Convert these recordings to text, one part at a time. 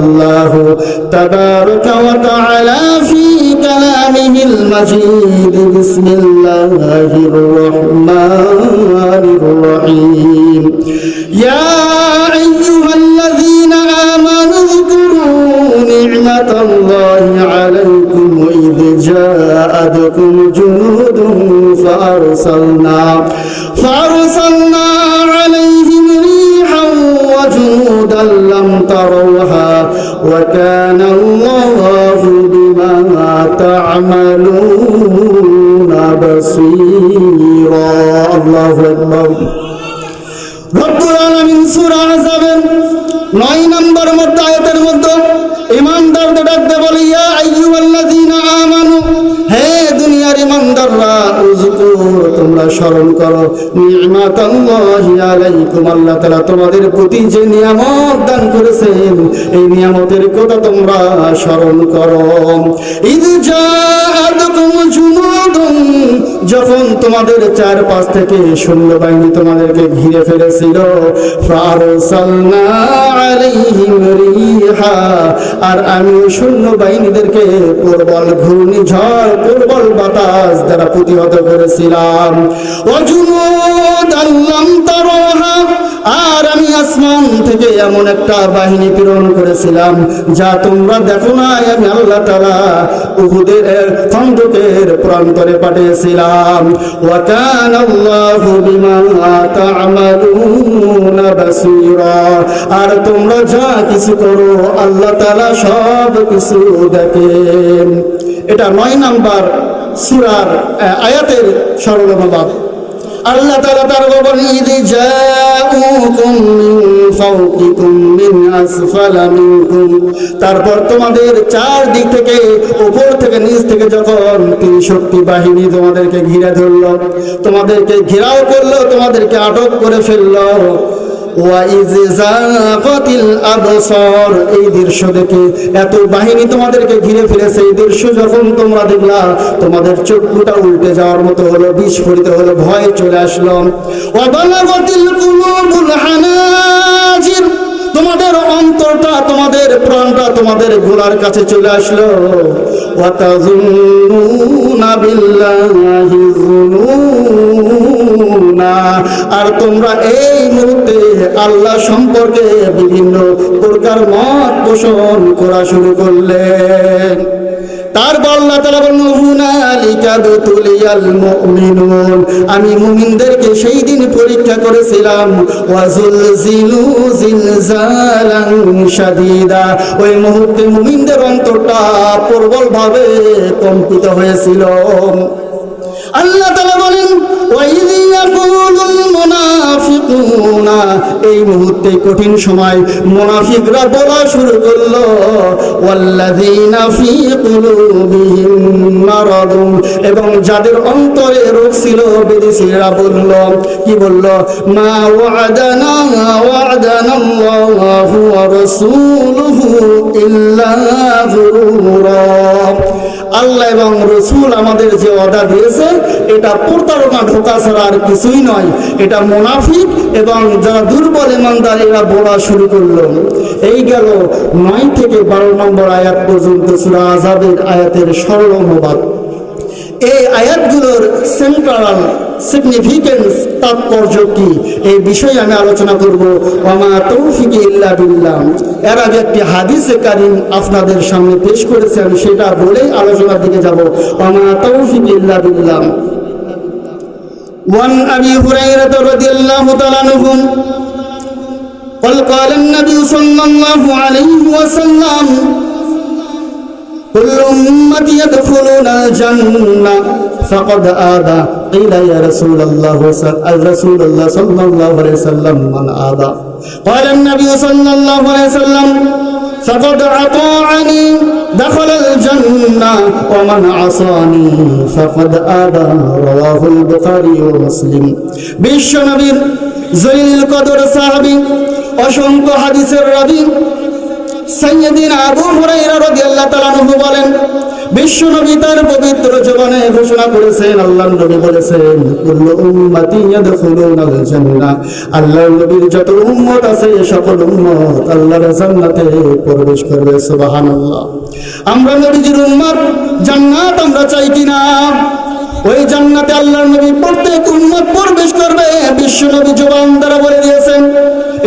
الله تبارك وتعالى في كلامه المجيد بسم الله الرحمن الرحيم يا أيها الذين آمنوا اذكروا نعمة الله عليكم إذ جاءتكم جنود فأرسلنا عليهم ريحا وجنودا لم تروها وكان الله بما تعملون بصيرا الله أكبر রব্বুল আলামিন সূরা আহজাবের 9 নম্বর আয়াতের মধ্যে ঈমানদারদের ডাকতে বলে ইয়া আইয়ুহাল্লাযীনা আমানু হে দুনিয়ার ঈমানদাররা উযকুর তোমরা স্মরণ করো নি'মাতাল্লাহি আলাইকুম আল্লাহ তাআলা তোমাদের প্রতি যে নিয়ামত দান করেছেন এই নিয়ামতের কথা তোমরা স্মরণ করো ইয জাআতুকুম জুনুদুন যখন তোমাদের চারপাশ থেকে সৈন্যবাহিনী তোমাদেরকে ঘিরে ফেলেছিল ফারসালনা আলাইহিম রিহা আর আমি সৈন্যবাহিনীদেরকে প্রবল ঘূর্ণিঝড় প্রবল বাতাস দ্বারা প্রতিহত করেছিলাম ওয়াজুনুদান লাম তারাহা আর আমি আসমান থেকে এমন একটা বাহিনী প্রেরণ করেছিলাম যা তোমরা দেখো না আমি আল্লাহ তাআলা উহুদের খন্দকের প্রান্তরে পাঠিয়েছিলাম ওয়া কানা আল্লাহু বিমা তা'মালুনা বাসীরা আর তোমরা যা কিছু করো আল্লাহ তাআলা সব কিছু দেখেন এটা 9 নাম্বার সূরার আয়াতের সরলভাব আল্লাহ তাআলা তার বলেন ইদ জাউকুম মিন ফাওকিকুম মিন আসফালা মিনকুম তারপর তোমাদের চার দিক থেকে উপর থেকে নিচ থেকে যখন তিন শক্তি বাহিনী তোমাদেরকে ঘিরে ধরলো তোমাদেরকে ঘেরাও করলো তোমাদেরকে আটক করে ফেললো ওয়া ইয যাকাতিল আবসার এই দৃশ্য দেখে এত বাহিনী তোমাদেরকে ঘিরে ফেলেছে এই দৃশ্য যখন তোমরা দেখলা তোমাদের চক্ষুটা উল্টে যাওয়ার মতো হলো বিস্ফোরিত হলো ভয় চলে আসলো ওয়া বালাগাতিল কুলুবুল হানাজির তোমাদের অন্তরটা তোমাদের প্রাণটা তোমাদের গলার কাছে চলে আসলো ওয়া তাযুন্নুনা বিল্লাহি যুনুনা আর তোমরা এই মুহূর্তে আল্লাহ সম্পর্কে বিভিন্ন প্রকার মত পোষণ করা শুরু করলে তারপর আল্লাহ তাআলা বলেন হুনালিকা বুতুলিয়াল মুমিনুন আমি মুমিনদেরকে সেই দিন পরীক্ষা করেছিলাম ওয়াজুলজিলু জিলজালান শাদীদা ওই মুহূর্তে মুমিনদের অন্তরটা প্রবলভাবে কম্পিত হয়েছিল আল্লাহ তাআলা বলেন ওয়াইয ইয়াকুলুল মুনাফিকুনা এই মুহূর্তে কঠিন সময় মুনাফিকরা বলা শুরু করলো ওয়াল্লাযীনা ফী কুলুবিহিম মারাদুন এবং যাদের অন্তরে রোগ ছিল বিদেশীরা বলল কি বলল মা ওয়া'দানাল্লাহু ওয়া রাসূলুহু ইল্লা গুরুরা আল্লাহ এবং রাসূল আমাদের যে ওয়াদা দিয়েছে এটা প্রতারণা ধোঁকা ছাড়া আর কিছুই নয় এটা মুনাফিক এবং যারা দুর্বল ঈমানদার এরা বলা শুরু করলো এই গেল 9 থেকে 12 নম্বর আয়াত পর্যন্ত সূরা আহজাবের আয়াতের সরল অনুবাদ এই আয়াতগুলোর সেন্ট্রাল সিগনিফিকেন্স তাৎপর্য কি এই বিষয়ে আমি আলোচনা করব ওয়ামা তৌফিকি ইল্লা বিল্লাহ এর আগে একটি হাদিসে কারীম আপনাদের সামনে পেশ করেছি আমি সেটা বলেই আলোচনার দিকে যাব ওয়ামা তৌফিকি ইল্লা বিল্লাহ ওয়ান আবি হুরায়রা রাদিয়াল্লাহু তাআলা আনহু قال النبي صلى الله عليه وسلم كل أمتي يدخلون الجنة فقد آبى قيل يا رسول الله صلى الله عليه وسلم من آبى قال النبي صلى الله عليه وسلم فقد أطاعني دخل الجنة ومن عصاني فقد آبى رواه البخاري ومسلم বিশ্ব নবীর জলিল কদর সাহাবী অসংখ্য হাদিসের রাবী সাইয়্যিদিনা আবু হুরায়রা রাদিয়াল্লাহু তাআলা আনহু বলেন বিশ্ব নবী তার পবিত্র জবানে ঘোষণা করেছেন, আল্লাহর নবী বলেছেন, কুল্লু উম্মতি ইয়াদখুলুনাল জান্নাহ, আল্লাহর নবীর যত উম্মত আছে সকল উম্মত আল্লাহর জান্নাতে প্রবেশ করবে। সুবহানাল্লাহ। আমরা নবীজির উম্মত, জান্নাত আমরা চাই কিনা? ওই জান্নাতে আল্লাহর নবী প্রত্যেক উম্মত প্রবেশ করবে। বিশ্ব নবী জবান দ্বারা বলে দিয়েছেন,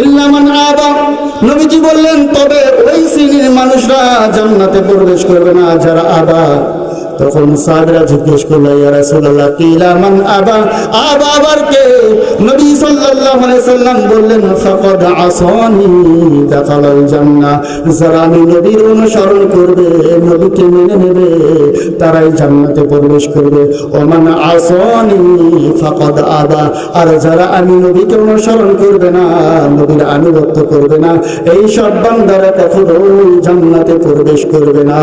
ইল্লা মান আবা, নবীজি বললেন তবে ওই শ্রেণীর মানুষরা জান্নাতে প্রবেশ করবে না যারা আবা। তখন সাহাবীরা জিজ্ঞেস করলো, ইয়া রাসূলুল্লাহ কিলা মান আবা, আবা আবার কে? নবী সাল্লাল্লাহু আলাইহি সাল্লাম বললেন, ফাকাদ আসানি দাখালাল জান্নাহ, যারা আমি নবীর অনুসরণ করবে, নবীকে মেনে নেবে, তারাই জান্নাতে প্রবেশ করবে। ওমান আসানি ফাকাদ আবা, আর যারা আমি নবীকে অনুসরণ করবে না, নবীর আনুগত্য করবে না, এই সব বান্দারা কখনোই জান্নাতে প্রবেশ করবে না।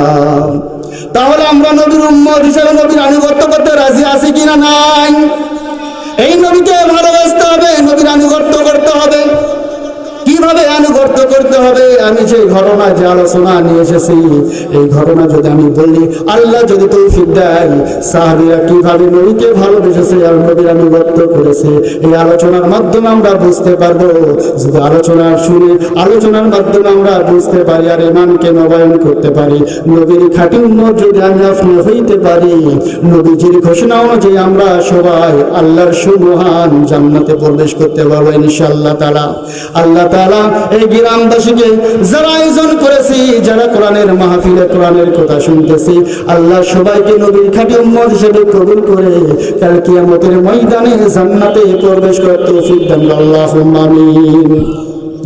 তাহলে আমরা নবীর উম্মত হিসেবে নবীর আনুগত্য করতে রাজি আছি কিনা? নাই। এই নবীকে ভালোবাসতে হবে, নবীর আনুগত্য করতে হবে। কিভাবে আনুগত্য করতে হবে? আমি যে ঘটনা, যে আলোচনা নিয়ে এসেছি, এই ঘটনা যদি আমি বলি, আল্লাহ যদি তৌফিক দেয়, সাহাবীরা কিভাবে নবীকে ভালোবেসেছে আর নবীর আনুগত্য করেছে, এই আলোচনার মাধ্যমে আমরা বুঝতে পারবো। যদি আলোচনা শুনে, আলোচনার মাধ্যমে আমরা বুঝতে পারি আর ঈমানকে নবায়ন করতে পারি, নবীর খাঁটি উম্মত যদি আমি আপনি হইতে পারি, নবীজির ঘোষণা অনুযায়ী আমরা সবাই আল্লাহর সুমহান জান্নাতে প্রবেশ করতে পারবো ইনশাআল্লাহ তাআলা। আল্লাহ তাআলা এই গ্রামবাসীকে যারা আয়োজন করেছি, যারা কোরআনের মাহফিলে কোরআনের কথা শুনতেছি, আল্লাহ সবাইকে নবীর খাঁটি উম্মত হিসেবে কবুল করে কাল কিয়ামতের ময়দানে জান্নাতে প্রবেশ করার তৌফিক দান। আল্লাহুম্মা আমিন।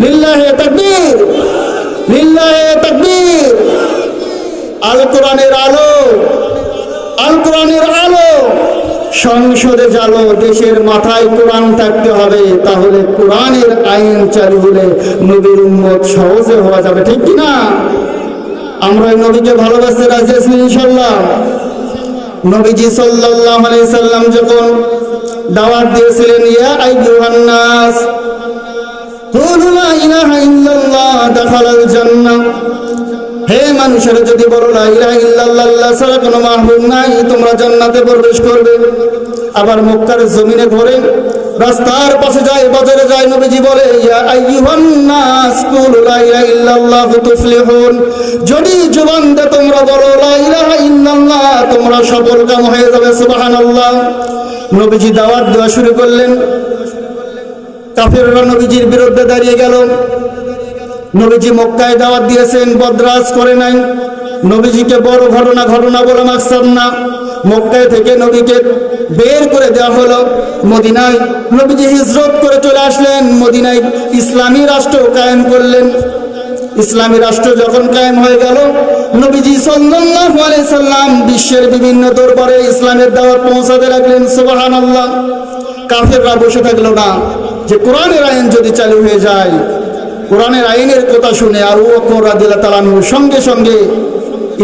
লিল্লাহি তাকবীর, লিল্লাহি তাকবীর। আল কোরআনের আলো, আল কোরআনের আলো সংসদে জ্বালো, দেশের মাথায় কোরআন থাকতে হবে, তাহলে কোরআনের আইন চালু হলে নবীর উম্মত সহজে হওয়া যাবে, ঠিক কিনা? আমরা নবীকে ভালোবাসতে রাজি আছি ইনশাআল্লাহ। নবীজি সাল্লাল্লাহু আলাইহি সাল্লাম যখন দাওয়াত দিয়েছিলেন, ইয়া আইয়ুহান নাস কুলু লা ইলাহা ইল্লাল্লাহ দাখালাল জান্নাহ, হে মানুষেরা যদি বলো লা ইলাহা ইল্লাল্লাহ, আল্লাহ ছাড়া কোনো মাহবুব নাই, তোমরা জান্নাতে প্রবেশ করবে। আবার মক্কার জমিনে ঘোরে, রাস্তার পাশে যায়, বাজারে যায়, নবীজি বলে, ইয়া আইয়ুহান নাস কুলু লা ইলাহা ইল্লাল্লাহ তুফলিহুন, যদি জবান দিয়ে তোমরা বলো লা ইলাহা ইল্লাল্লাহ, তোমরা সফল কাম হয়ে যাবে। সুবহানাল্লাহ। নবীজি দাওয়াত দেওয়া শুরু করলেন, কাফেররা নবীজির বিরুদ্ধে দাঁড়িয়ে গেল। নবীজি মক্কায় দাওয়াত দিয়েছেন, বদরাজ করে নাই। নবীজিকে বড় ঘটনা বলে মাকসাদ না। মক্কায় থেকে নবীকে বের করে দেওয়া হলো। মদিনায় নবীজি হিজরত করে চলে আসলেন, মদিনায় ইসলামী রাষ্ট্র কায়েম করলেন। ইসলামী রাষ্ট্র যখন কায়েম হয়ে গেল, নবীজি সাল্লাল্লাহু আলাইহি সাল্লাম বিশ্বের বিভিন্ন দরবারে ইসলামের দাওয়াত পৌঁছাতে লাগলেন। সুবহানাল্লাহ। কাফেররা বসে থাকলো না, যে কোরআনের আইন যদি চালু হয়ে যায়, কোরআনের আইনের কথা শুনে আবু বকর রাদিয়াল্লাহু তাআলা আনহু সঙ্গে সঙ্গে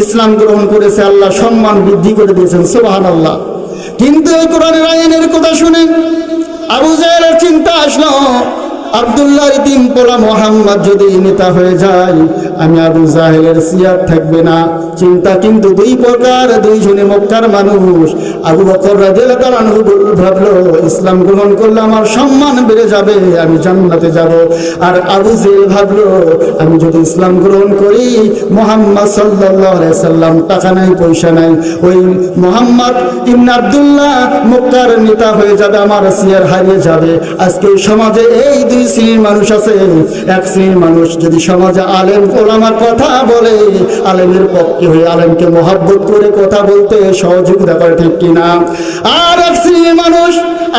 ইসলাম গ্রহণ করেছে। আল্লাহ সম্মান বৃদ্ধি করে দিয়েছেন। সুবহানাল্লাহ। কিন্তু এই কোরআনের আইনের কথা শুনে আবু জাহেলের চিন্তা আসলো, আব্দুল্লাহর তিন পোলা মোহাম্মদ যদি নেতা হয়ে যায়, আমি আবু জাহেলের সিয়ার থাকবে না। চিন্তা কিন্তু দুই প্রকার, দুইজনে মক্কার মানুষ। আবু বকর রাদিয়াল্লাহু তাআলা আনহু ভাবলো, ইসলাম গ্রহণ করলে আমার সম্মান বেড়ে যাবে, আমি জান্নাতে যাব। আর আবু জাহেল ভাবলো, আমি যদি ইসলাম গ্রহণ করি, মুহাম্মদ সাল্লাল্লাহু আলাইহি সাল্লাম টাকা নাই, পয়সা নাই, ওই মুহাম্মদ ইবনে আব্দুল্লাহ মক্কার নেতা হয়ে যাবে, আমার সিয়ার হারিয়ে যাবে। আজকে সমাজে এই দুই শ্রেণীর মানুষ আছে। এক শ্রেণীর মানুষ যদি সমাজে আলেম ওলামার কথা বলে, আলেমের পক্ষে হয়ে আলেমকে মহব্বত করে কথা বলতে সহযোগিতা করে, ঠিক কিনা? আর এক শ্রেণীর মানুষ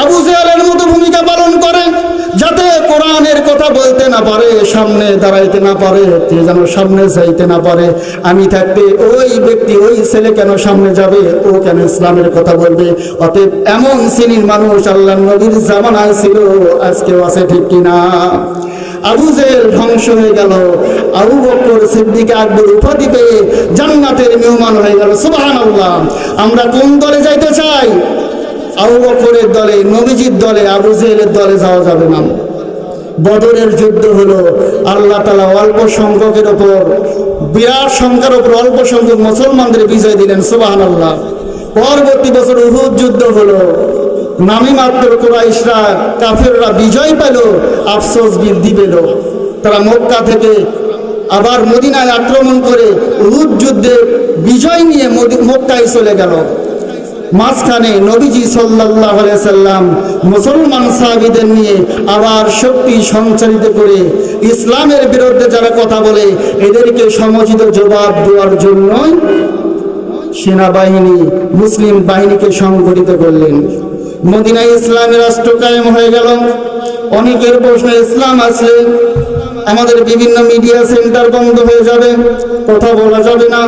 আবু জাহেলের মতো ভূমিকা পালন করে, যাতে কোরআনের কথা বলতে না পারে, সামনে দাঁড়াইতে না পারে, যেন সামনে যাইতে না পারে। আমি থাকতে ওই ব্যক্তি, ওই ছেলে কেন সামনে যাবে, ও কেন ইসলামের কথা বলবে? অতএব এমন শ্রেণীর মানুষ আল্লাহর নবীর জামানায় ছিল, আজকেও আছে, ঠিক কিনা? আবু জাহেল ধ্বংস হয়ে গেল, আবু বকর সিদ্দিক আকবর উপাধি পেয়ে জান্নাতের মেহমান হয়ে গেল। সুবহানাল্লাহ। আমরা কোন দলে যাইতে চাই? আবু বকরের দলে, নবীজির দলে। আবু জাহেলের দলে যাওয়া যাবে না। বদরের যুদ্ধ হলো, আল্লাহ তাআলা অল্প সংখ্যকের ওপর, বিরাট সংখ্যার ওপর অল্প সংখ্যক মুসলমানদের বিজয় দিলেন, সুবহানাল্লাহ। পরবর্তী বছর উহুদ যুদ্ধ হলো, নামী মাত্র কুরাইশরা, কাফেররা বিজয় পেল, আফসোস বৃদ্ধি পেল। তারা মক্কা থেকে আবার মদিনায় আক্রমণ করে উহুদ যুদ্ধে বিজয় নিয়ে মক্কায় চলে গেল। মাঝখানে নবীজি সাল্লাল্লাহু আলাইহি সাল্লাম মুসলমান সাহাবীদের নিয়ে আবার শক্তি সঞ্চারিত করে ইসলামের বিরুদ্ধে যারা কথা বলে এদেরকে সমুচিত জবাব দেওয়ার জন্য সেনাবাহিনী, মুসলিম বাহিনীকে সংগঠিত করলেন। মদিনায় ইসলামী রাষ্ট্র কায়েম হয়ে গেল। অনেকের প্রশ্ন, ইসলাম আছে, আমাদের বিভিন্ন মিডিয়া সেন্টার বন্ধ হয়ে যাবে, কথা বলা যাবে না,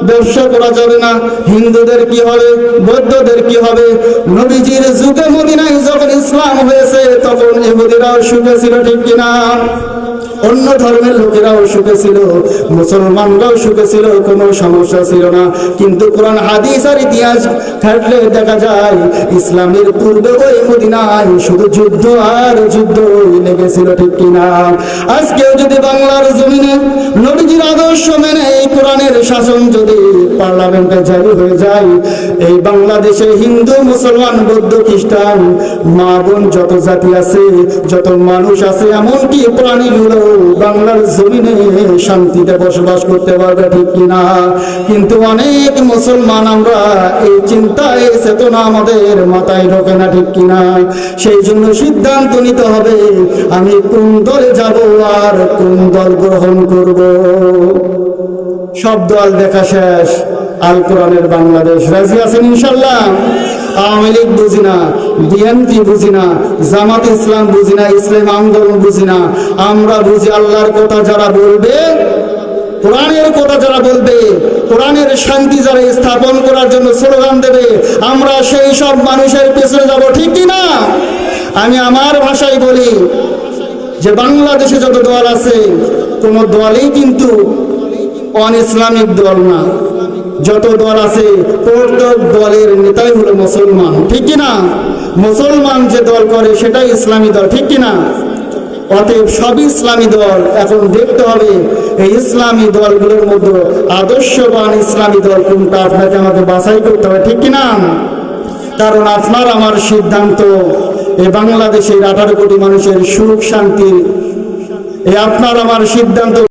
ব্যবসা করা যাবে না, হিন্দুদের কি হবে, বৌদ্ধদের কি হবে? নবীজির যুগে মদিনায় যখন ইসলাম হয়েছে তখন ইহুদিরাও সুখে ছিল, ঠিক কিনা? অন্য ধর্মের লোকেরাও সুখে ছিল, মুসলমানরাও সুখে ছিল, কোনো সমস্যা ছিল না। কিন্তু কোরআন হাদিস আর ইতিহাস ঘাটলে দেখা যায় ইসলামের পূর্বে ওই মদিনায় শুধু যুদ্ধ আর যুদ্ধ লেগেছিল, ঠিক কিনা? আজকেও যদি বাংলার জমিনে নবীজির আদর্শ মেনে এই কোরআনের শাসন যদি পার্লামেন্টে জারি হয়ে যায়, এই বাংলাদেশে হিন্দু, মুসলমান, বৌদ্ধ, খ্রিস্টান, মা বোন যত জাতি আছে, যত মানুষ আছে, এমনকি প্রাণীগুলো বাংলার জমিনে শান্তিতে বসবাস করতে পারবে, ঠিক কিনা? কিন্তু অনেক মুসলমান আমরা এই চিন্তা, এই চেতনা আমাদের মাথায় ঢোকে না, ঠিক কিনা? সেই জন্য সিদ্ধান্ত নিতে হবে আমি কোন দলে যাব আর কোন দল গ্রহণ করব। সব দল দেখা শেষ, আল কোরআনের বাংলাদেশ। রাজি আছেন ইনশাল্লাহ? আওয়ামী লীগ বুঝি না, বিএনপি বুঝি না, জামাত ইসলাম বুঝি না, ইসলাম আন্দোলন বুঝি না, আমরা বুঝি আল্লাহর কথা যারা বলবে, কোরআনের কথা যারা বলবে, কোরআনের শান্তি যারা স্থাপন করার জন্য স্লোগান দেবে, আমরা সেই সব মানুষের পেছনে যাব, ঠিক কিনা? আমি আমার ভাষায় বলি যে বাংলাদেশে যত দল আছে কোন দলই কিন্তু অন ইসলামিক দল না। যত দল আছে প্রত্যেক দলের নেতাই হলো মুসলমান, ঠিক কিনা? মুসলমান যে দল করে সেটাই ইসলামী দল, ঠিক কিনা? অতএব সবই ইসলামী দল। এখন দেখতে হবে এই ইসলামী দলগুলোর মধ্যে আদর্শবান ইসলামী দল কোনটা, আপনাকে আমাকে বাছাই করতে হবে, ঠিক কিনা? কারণ আপনার আমার সিদ্ধান্ত এই বাংলাদেশের 18 কোটি মানুষের সুখ শান্তি, এই আপনার আমার সিদ্ধান্ত।